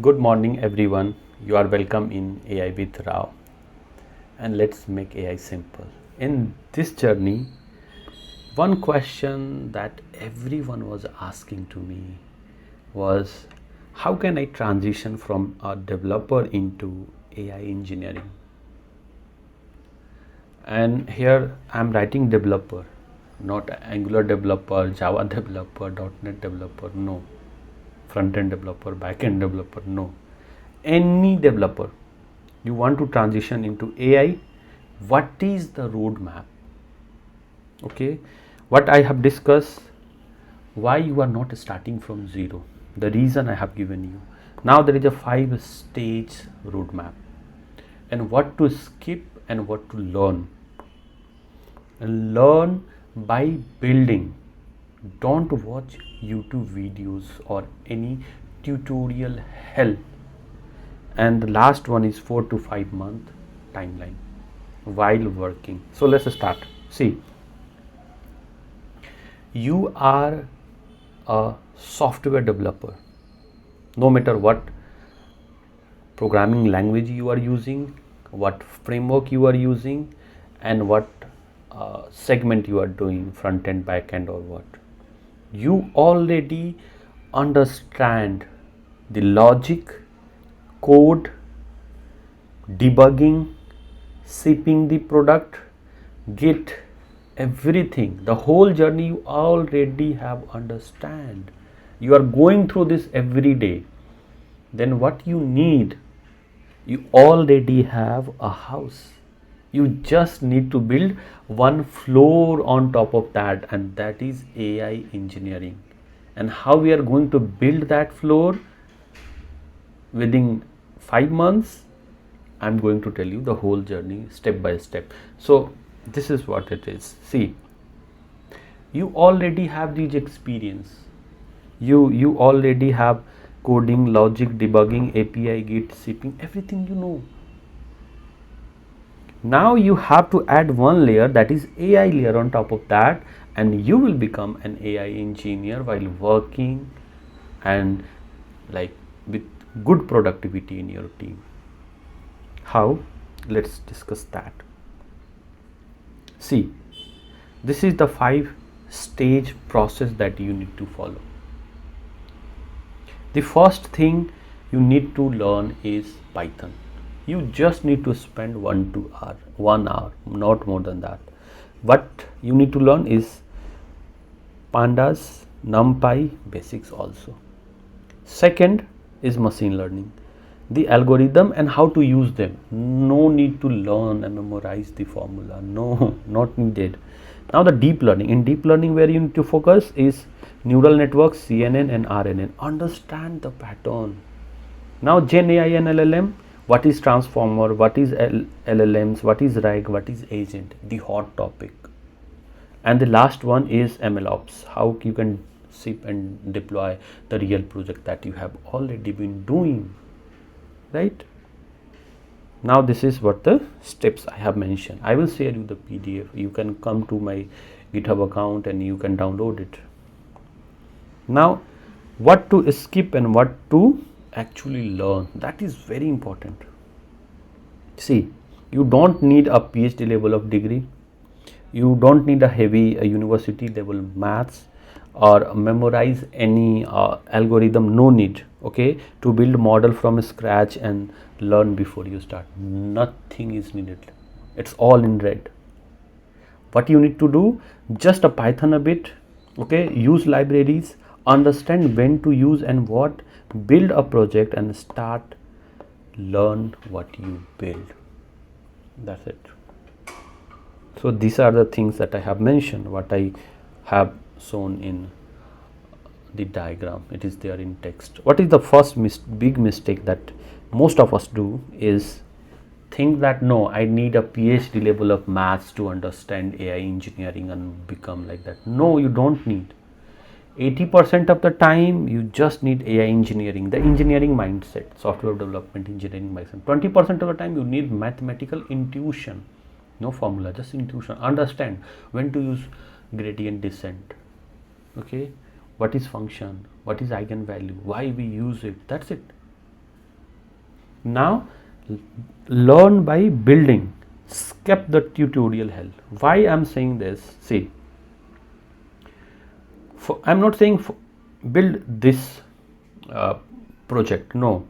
Good morning, everyone. You are welcome in AI with Rao, and let's make AI simple. In this journey, one question that everyone was asking to me was, how can I transition from a developer into AI engineering? And here I'm writing developer, not Angular developer, Java developer, .NET developer, no. Front-end developer, back-end developer, no. Any developer you want to transition into AI, what is the roadmap? Okay, what I have discussed, why you are not starting from zero, the reason I have given you. Now there is a 5-stage roadmap, and what to skip and what to learn. And learn by building. Don't watch YouTube videos or any tutorial help. And the last one is 4 to 5 month timeline while working. So let's start. See, you are a software developer. No matter what programming language you are using, what framework you are using, and what segment you are doing, front end, back end, or what, you already understand the logic, code, debugging, shipping the product, get everything, the whole journey you already have understand. You are going through this every day. Then what you need, you already have a house. You just need to build one floor on top of that, and that is AI engineering. And how we are going to build that floor within 5 months, I'm going to tell you the whole journey step by step. So this is what it is. See, you already have these experience. You already have coding, logic, debugging, API, Git, shipping, everything you know. Now you have to add one layer, that is AI layer on top of that, and you will become an AI engineer while working and like with good productivity in your team. How? Let's discuss that. See, this is the 5-stage process that you need to follow. The first thing you need to learn is Python. You just need to spend 1 hour, not more than that. What you need to learn is pandas, numpy, basics also. Second is machine learning, the algorithm and how to use them. No need to learn and memorize the formula, no, not needed. Now the deep learning. In deep learning, where you need to focus is neural networks, CNN and RNN. Understand the pattern. Now Gen AI and LLM, what is transformer, what is LLMs, what is RAG, what is agent, the hot topic. And the last one is MLOps, how you can ship and deploy the real project that you have already been doing, right? Now this is what the steps I have mentioned. I will share you the PDF. You can come to my GitHub account and you can download it. Now what to skip and what to actually learn, that is very important. See, you don't need a PhD level of degree. You don't need a heavy university level maths or memorize any algorithm, no need. Okay, to build model from scratch and learn before you start, nothing is needed. It's all in red. What you need to do, just a Python a bit, okay, use libraries, understand when to use and what, build a project and start learn what you build. That's it. So these are the things that I have mentioned, what I have shown in the diagram. It is there in text. What is the first big mistake that most of us do is think that no, I need a PhD level of maths to understand AI engineering and become like that. No, you don't need. 80% of the time you just need AI engineering, the engineering mindset, software development engineering mindset. 20% of the time you need mathematical intuition, no formula, just intuition. Understand when to use gradient descent, okay, what is function, what is eigenvalue, why we use it, that's it. Now learn by building. Skip the tutorial hell. Why I'm saying this? See, I'm not saying build this project. No,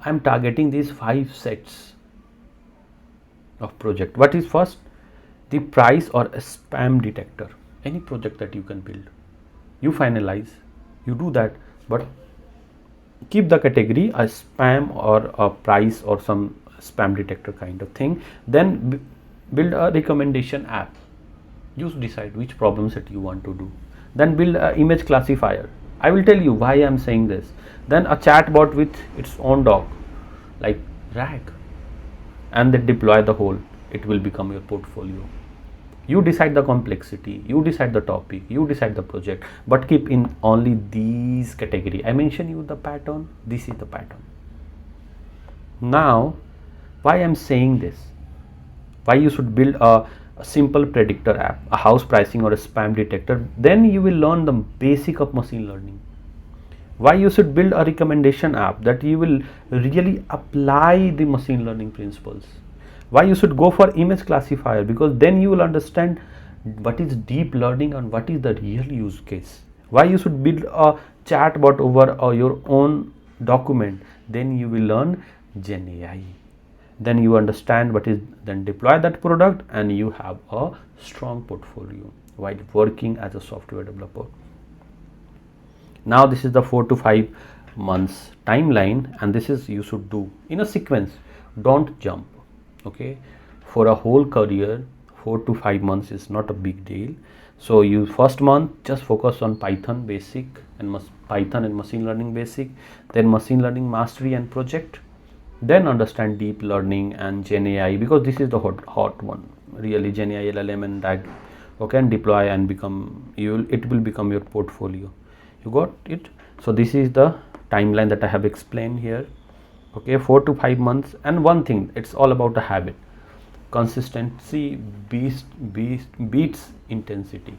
I'm targeting these 5 sets of project. What is first? The price or a spam detector. Any project that you can build, you finalize, you do that, but keep the category a spam or a price or some spam detector kind of thing. Then build a recommendation app. You decide which problem set you want to do. Then build an image classifier. I will tell you why I am saying this. Then a chatbot with its own doc, like RAG, and then deploy the whole. It will become your portfolio. You decide the complexity, you decide the topic, you decide the project, but keep in only these category. I mentioned you the pattern. This is the pattern. Now, why I'm saying this? Why you should build a simple predictor app, a house pricing or a spam detector? Then you will learn the basic of machine learning. Why you should build a recommendation app, that you will really apply the machine learning principles. Why you should go for image classifier, because then you will understand what is deep learning and what is the real use case. Why you should build a chatbot over your own document, then you will learn Gen AI. Then you understand what is, then deploy that product and you have a strong portfolio while working as a software developer. Now this is the 4 to 5 months timeline, and this is you should do in a sequence. Don't jump. Okay, for a whole career 4 to 5 months is not a big deal. So you first month just focus on Python basic and Python and machine learning basic, then machine learning mastery and project, then understand deep learning and Gen AI, because this is the hot one really, Gen AI, LLM and RAG. Okay, and deploy and become, it will become your portfolio. You got it? So this is the timeline that I have explained here. Okay, 4 to 5 months. And one thing, it's all about a habit. Consistency beats intensity.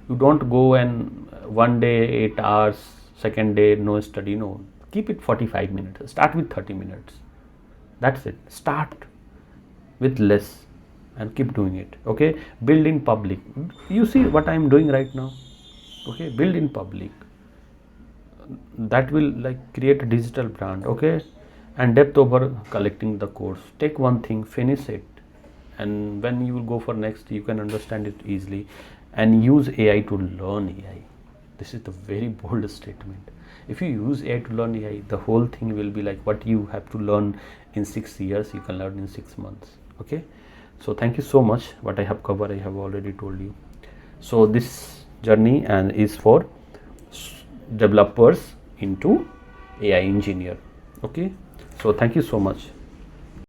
You don't go and one day 8 hours, second day no study. No, keep it 45 minutes. Start with 30 minutes. That's it. Start with less and keep doing it. Okay, build in public. You see what I am doing right now. Okay, build in public. That will like create a digital brand. Okay, and depth over collecting the course. Take one thing, finish it, and when you will go for next, you can understand it easily. And use AI to learn AI. This is the very bold statement. If you use AI to learn AI, the whole thing will be like what you have to learn in 6 years, you can learn in 6 months. Okay, so thank you so much. What I have covered, I have already told you. So this journey and is for developers into AI engineer. Okay, so thank you so much.